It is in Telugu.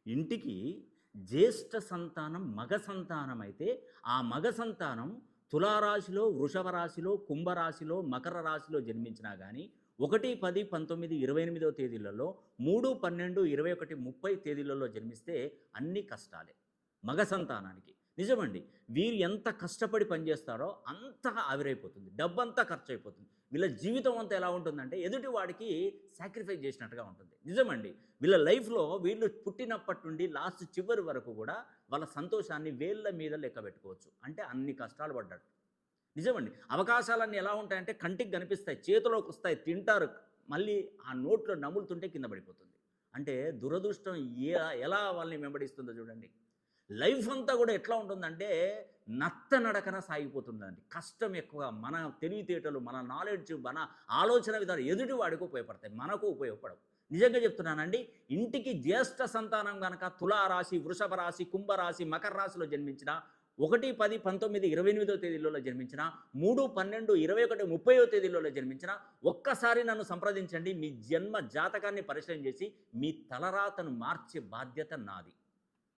ఇంటికి జ్యేష్ఠ సంతానం మగ సంతానం అయితే, ఆ మగ సంతానం తులారాశిలో, వృషభ రాశిలో, కుంభరాశిలో, మకర రాశిలో జన్మించినా గానీ 1, 10, 19, 28 తేదీలలో 3, 12, 21, 30 తేదీలలో జన్మిస్తే అన్ని కష్టాలే మగ సంతానానికి. నిజమండి. వీరు ఎంత కష్టపడి పనిచేస్తారో అంత ఆవిరైపోతుంది. డబ్బంతా ఖర్చయిపోతుంది. వీళ్ళ జీవితం అంతా ఎలా ఉంటుందంటే ఎదుటి వాడికి సాక్రిఫైస్ చేసినట్టుగా ఉంటుంది. నిజమండి. వీళ్ళ లైఫ్‌లో వీళ్ళు పుట్టినప్పటి నుండి లాస్ట్ చివరి వరకు కూడా వాళ్ళ సంతోషాన్ని వేళ్ళ మీద లెక్క పెట్టుకోవచ్చు. అంటే అన్ని కష్టాలు పడ్డట్టు. నిజమండి. అవకాశాలన్నీ ఎలా ఉంటాయంటే కంటికి కనిపిస్తాయి, చేతిలోకొస్తాయి, తింటారు. మళ్ళీ ఆ నోట్లో నములుతుంటే కింద పడిపోతుంది. అంటే దురదృష్టం ఎలా వాళ్ళని వెంబడిస్తుందో చూడండి. లైఫ్ అంతా కూడా ఎట్లా ఉంటుందంటే నత్తనడకన సాగిపోతుందండి. కష్టం ఎక్కువ. మన తెలివితేటలు, మన నాలెడ్జ్, మన ఆలోచన విధానం ఎదుటి వాడికి ఉపయోగపడతాయి. మనకు ఉపయోగపడవు. నిజంగా చెప్తున్నానండి. ఇంటికి జ్యేష్ఠ సంతానం గనక తులారాశి, వృషభ రాశి, కుంభరాశి, మకర రాశిలో జన్మించిన 1, 10, 19, 28 తేదీలలో జన్మించిన 3, 12, 21, 30 తేదీలలో జన్మించిన ఒక్కసారి నన్ను సంప్రదించండి. మీ జన్మ జాతకాన్ని పరిశీలన చేసి మీ తలరాతను మార్చే బాధ్యత నాది.